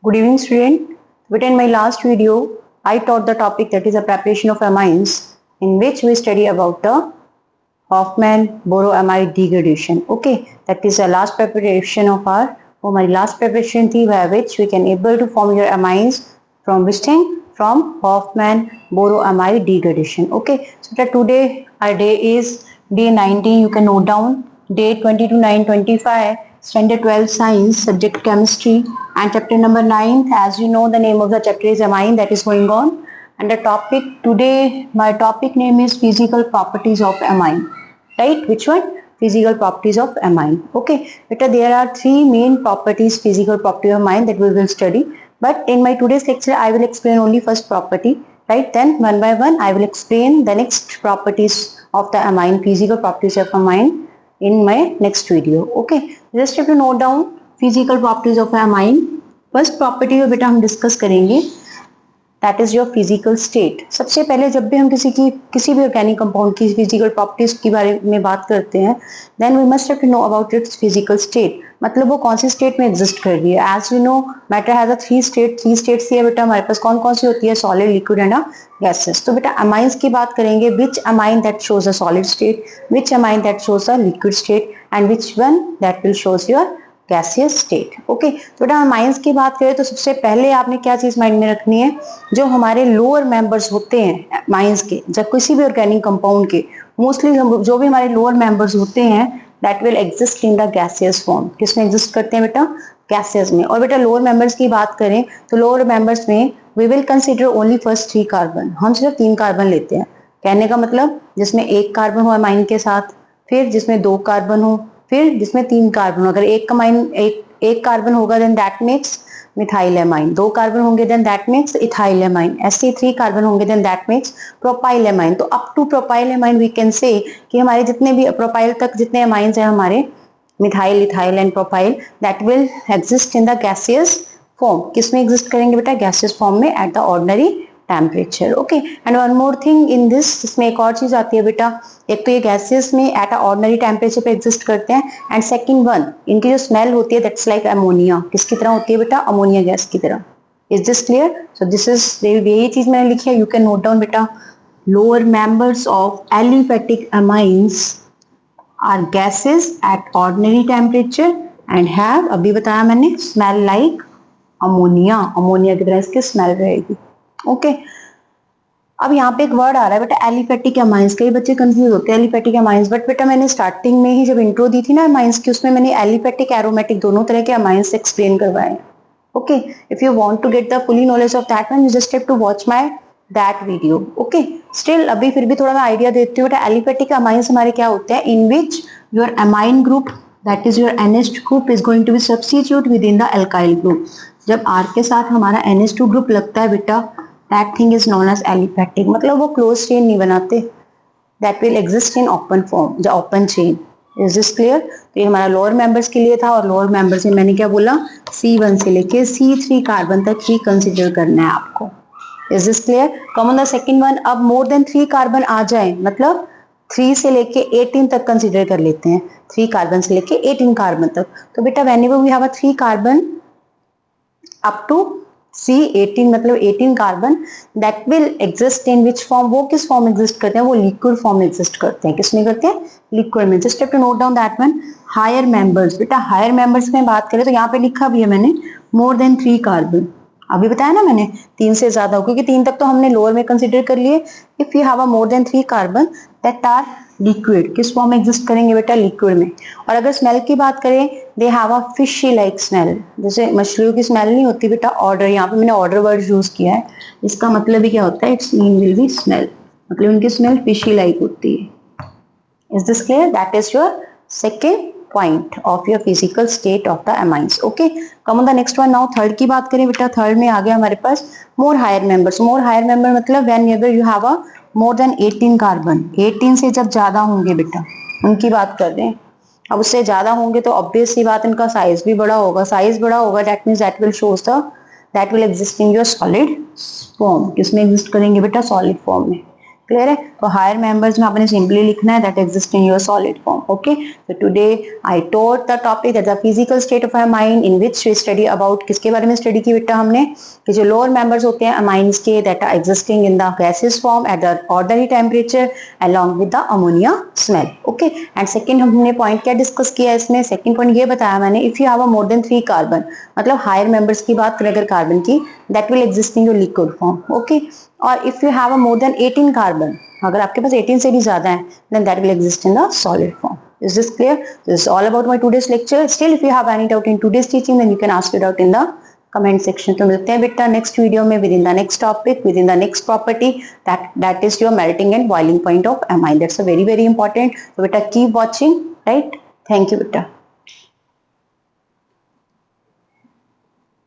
Good evening, student. But in my last video, I taught the topic that is a preparation of amines, in which we study about the Hoffman-Boroamide degradation. Okay, that is the last preparation of our हमारी last preparation थी by which we can able to form your amines from which thing? From Hoffman-Boroamide degradation. Okay, so today our day is day 19. You can note down day 20 to 9:25. Standard 12 Science, subject Chemistry, and chapter number 9. As you know, the name of the chapter is amine that is going on. And the topic today, my topic name is physical properties of amine. Right? Which one? Physical properties of amine. Okay. But there are three main properties, physical property of amine that we will study. But in my today's lecture, I will explain only first property. Right? Then one by one, I will explain the next properties of the amine, physical properties of amine in my next video. Okay, just have to note down physical properties of amine. First property जो बेटा हम discuss करेंगे that is your physical state. सबसे पहले जब भी हम किसी भी ऑर्गेनिक कंपाउंड की फिजिकल प्रॉपर्टीज के बारे में बात करते हैं then we must have to know about its physical state. मतलब वो कौन सी स्टेट में एग्जिस्ट कर रही है. As you know, matter has a three states है बेटा. हमारे पास कौन कौन सी होती है? Solid, liquid and gases. तो बेटा अमाइंस की बात करेंगे. Which amine that shows a solid state, which amine that shows a liquid state and which one that will shows your gaseous state. Okay, तो बेटा माइंस की बात करें तो सबसे पहले आपने क्या चीज माइंड में रखनी है? जो हमारे लोअर मेंबर्स होते हैं माइंस के, जब किसी भी ऑर्गेनिक कंपाउंड के मोस्टली जो भी हमारे लोअर मेंबर्स होते हैं that will exist in the gaseous form. किसमें एग्जिस्ट करते हैं बेटा? गैसियस में. और बेटा लोअर मेंबर्स की बात करें तो लोअर मेंबर्स में we will consider only first 3 carbon. हम सिर्फ 3 कार्बन लेते हैं. कहने का मतलब जिसमें 1 कार्बन हो अमाइन के साथ, फिर जिसमें 2 कार्बन हो, फिर जिसमें 3 कार्बन. अगर एक कार्बन होगा then that makes methyl amine. 2 carbon होंगे then that makes ethyl amine. ऐसे 3 कार्बन होंगे then that makes propyl amine. तो up to propyl amine we can say कि हमारे जितने भी प्रोपाइल तक जितने एमाइंस हैं हमारे methyl, ethyl and propyl that will exist in the gaseous form. किसमें एग्जिस्ट करेंगे बेटा? गैसियस फॉर्म में eight the ordinary temperature. Okay, and one more thing in this, इसमें एक और चीज आती है बेटा. एक तो ये गैसेस में एट अ ऑर्डिनरी टेम्परेचर पे एग्जिस्ट करते हैं एंड सेकंड वन इनकी जो स्मेल होती है दैट्स लाइक अमोनिया. किसकी तरह होती है बेटा? अमोनिया गैस की तरह. Is this clear? So this is यही चीज मैंने लिखी है. यू कैन नोट डाउन बेटा. Lower members of aliphatic amines are gases at ordinary temperature and have, अभी बताया मैंने, स्मेल लाइक अमोनिया. अमोनिया की तरह इसकी स्मेल रहेगी. ओके, अब यहाँ पे एक वर्ड आ रहा है बेटा एलिफेटिक अमाइंस. कई बच्चे कंफ्यूज होते हैं एलिफेटिक अमाइंस, बट बेटा मैंने स्टार्टिंग में ही जब इंट्रो दी थी ना अमाइंस की, उसमें मैंने एलिफेटिक एरोमेटिक दोनों तरह के अमाइंस एक्सप्लेन करवाए. Okay, if you want to get the fully knowledge of that one you just have to watch my that video. Okay, still अभी फिर भी थोड़ा मैं आइडिया देती हूँ बेटा. एलिफेटिक अमाइंस हमारे क्या होते हैं? In which your amine group that is your NH group is going to be substitute with in the alkyl group. जब R के साथ हमारा NH2 ग्रुप लगता है बेटा that thing is known as aliphatic. मतलब वो close chain नहीं बनाते. That will exist in open form, the open chain. Is this clear? तो ये हमारा लोअर मेंबर्स के लिए था और लोअर मेंबर से मैंने क्या बोला? C1 से लेके C3 कार्बन तक ही कंसिडर करना है आपको. Is this clear? Come on the second one. अब more than 3 कार्बन आ जाए मतलब 3 से लेके 18 तक कंसिडर कर लेते हैं. 3 कार्बन से लेके 18 कार्बन तक. तो बेटा whenever we have a 3 carbon up to C18 मतलब 18 carbon that will exist in which form? वो किस फॉर्म एग्जिस्ट करते हैं? वो लिक्विड फॉर्म में एग्जिस्ट करते हैं. किसमें करते हैं? लिक्विड में. Just have to note down that one. Higher members, बेटा हायर मेंबर्स में बात करें तो यहाँ पे लिखा भी है मैंने मोर देन 3 कार्बन. अभी बताया ना मैंने 3 से ज्यादा हो, क्योंकि 3 तक तो हमने लोअर में कंसिडर कर लिए. If you have a more than 3 carbon that are liquid. किस फॉर्म में एग्जिस्ट करेंगे बेटा? लिक्विड में. और अगर स्मेल की बात करें they have a fishy like smell. जैसे मछलियों की स्मेल नहीं होती बेटा ऑर्डर, यहाँ पे मैंने ऑर्डर वर्ड यूज किया है. इसका मतलब भी क्या होता है? It's mean will be smell. मतलब उनकी स्मेल फिशी लाइक होती है. Is this clear? That is your second point of your physical state of the amines. Okay, come on the next one. Now third की बात करें बेटा. Third में आ गया हमारे पास more higher members. More higher member मतलब whenever you have a more than 18 carbon. 18 से जब ज्यादा होंगे बेटा उनकी बात कर रहे हैं. अब उससे ज्यादा होंगे तो ऑब्वियस सी बात इनका साइज भी बड़ा होगा. साइज बड़ा होगा that means that will shows the that will exist in your solid form. किसमें एग्जिस्ट करेंगे बेटा? सॉलिड फॉर्म में. क्लियर है? तो हायर मेंबर्स में आपने सिंपली लिखना है that exist in your solid form. Okay, तो today I taught the topic that the physical state of amine in which we study about, किसके बारे में स्टडी की बेटा हमने, कि जो लोअर मेंबर्स होते हैं अमाइंस के that are existing in the gases form at the ordinary temperature along with the ammonia smell. Okay, and second हमने पॉइंट क्या डिस्कस किया इसमें, सेकंड पॉइंट ये बताया मैंने, if you have a more than 3 carbon, मतलब higher members की बात करें अगर कार्बन की, that will exist in your liquid form. Okay, और if you have a more than 18 carbon, अगर आपके पास 18 से भी ज्यादा है, then that will exist in the solid form. Is this clear? This is all about my today's lecture. Still, if you have any doubt in today's teaching, then you can ask it out in the comment section. तो मिलते हैं बेटा next video में within the next topic, within the next property, that is your melting and boiling point of amine. That's a very important. So बेटा keep watching, right? Thank you बेटा.